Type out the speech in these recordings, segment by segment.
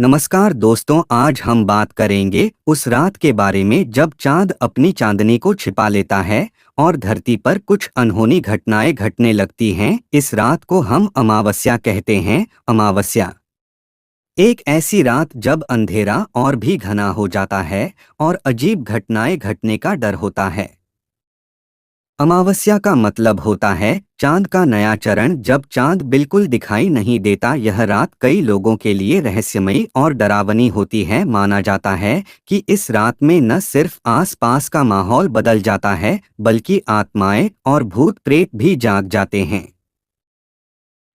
नमस्कार दोस्तों, आज हम बात करेंगे उस रात के बारे में जब चांद अपनी चांदनी को छिपा लेता है और धरती पर कुछ अनहोनी घटनाएं घटने लगती हैं। इस रात को हम अमावस्या कहते हैं। अमावस्या एक ऐसी रात जब अंधेरा और भी घना हो जाता है और अजीब घटनाएं घटने का डर होता है। अमावस्या का मतलब होता है चांद का नया चरण। जब चांद बिल्कुल दिखाई नहीं देता, यह रात कई लोगों के लिए रहस्यमयी और डरावनी होती है। माना जाता है कि इस रात में न सिर्फ आसपास का माहौल बदल जाता है, बल्कि आत्माएं और भूत प्रेत भी जाग जाते हैं।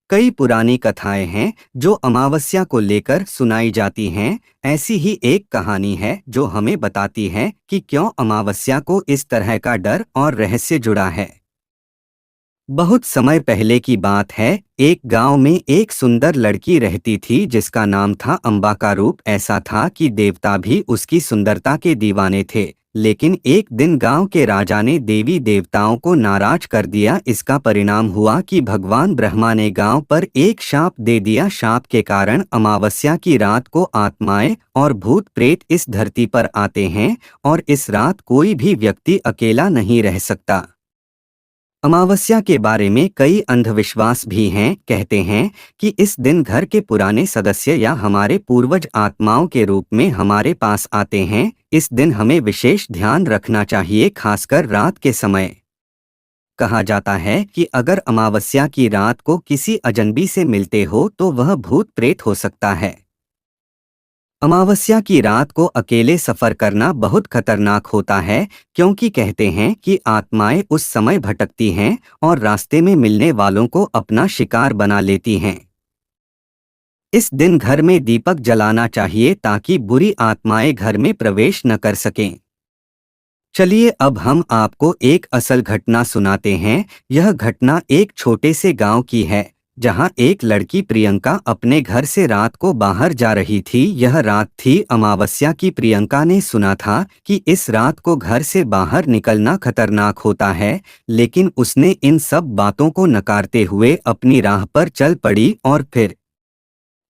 कई पुरानी कथाएं हैं जो अमावस्या को लेकर सुनाई जाती हैं। ऐसी ही एक कहानी है जो हमें बताती है कि क्यों अमावस्या को इस तरह का डर और रहस्य जुड़ा है। बहुत समय पहले की बात है। एक गांव में एक सुंदर लड़की रहती थी जिसका नाम था अम्बा। का रूप ऐसा था कि देवता भी उसकी सुंदरता के दीवाने थे। लेकिन एक दिन गांव के राजा ने देवी देवताओं को नाराज कर दिया। इसका परिणाम हुआ कि भगवान ब्रह्मा ने गांव पर एक शाप दे दिया। शाप के कारण अमावस्या की रात को आत्माएं और भूत प्रेत इस धरती पर आते हैं और इस रात कोई भी व्यक्ति अकेला नहीं रह सकता। अमावस्या के बारे में कई अंधविश्वास भी हैं। कहते हैं कि इस दिन घर के पुराने सदस्य या हमारे पूर्वज आत्माओं के रूप में हमारे पास आते हैं। इस दिन हमें विशेष ध्यान रखना चाहिए, खासकर रात के समय। कहा जाता है कि अगर अमावस्या की रात को किसी अजनबी से मिलते हो तो वह भूत प्रेत हो सकता है। अमावस्या की रात को अकेले सफर करना बहुत खतरनाक होता है, क्योंकि कहते हैं कि आत्माएं उस समय भटकती हैं और रास्ते में मिलने वालों को अपना शिकार बना लेती हैं। इस दिन घर में दीपक जलाना चाहिए ताकि बुरी आत्माएं घर में प्रवेश न कर सकें। चलिए अब हम आपको एक असल घटना सुनाते हैं। यह घटना एक छोटे से गांव की है, जहां एक लड़की प्रियंका अपने घर से रात को बाहर जा रही थी। यह रात थी अमावस्या की। प्रियंका ने सुना था कि इस रात को घर से बाहर निकलना खतरनाक होता है, लेकिन उसने इन सब बातों को नकारते हुए अपनी राह पर चल पड़ी। और फिर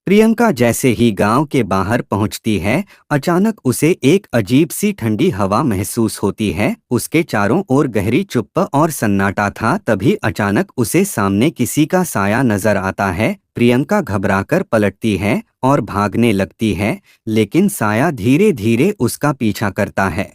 प्रियंका जैसे ही गांव के बाहर पहुंचती है, अचानक उसे एक अजीब सी ठंडी हवा महसूस होती है। उसके चारों ओर गहरी चुप्प और सन्नाटा था। तभी अचानक उसे सामने किसी का साया नजर आता है। प्रियंका घबराकर पलटती है और भागने लगती है, लेकिन साया धीरे धीरे उसका पीछा करता है।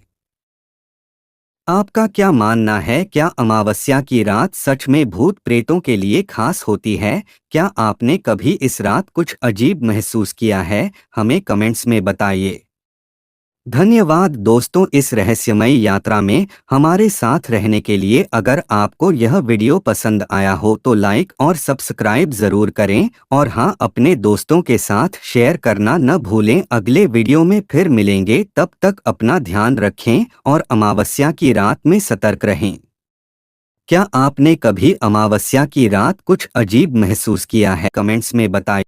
आपका क्या मानना है? क्या अमावस्या की रात सच में भूत प्रेतों के लिए खास होती है? क्या आपने कभी इस रात कुछ अजीब महसूस किया है? हमें कमेंट्स में बताइए। धन्यवाद दोस्तों, इस रहस्यमयी यात्रा में हमारे साथ रहने के लिए। अगर आपको यह वीडियो पसंद आया हो तो लाइक और सब्सक्राइब ज़रूर करें, और हाँ, अपने दोस्तों के साथ शेयर करना न भूलें। अगले वीडियो में फिर मिलेंगे, तब तक अपना ध्यान रखें और अमावस्या की रात में सतर्क रहें। क्या आपने कभी अमावस्या की रात कुछ अजीब महसूस किया है? कमेंट्स में बताएं।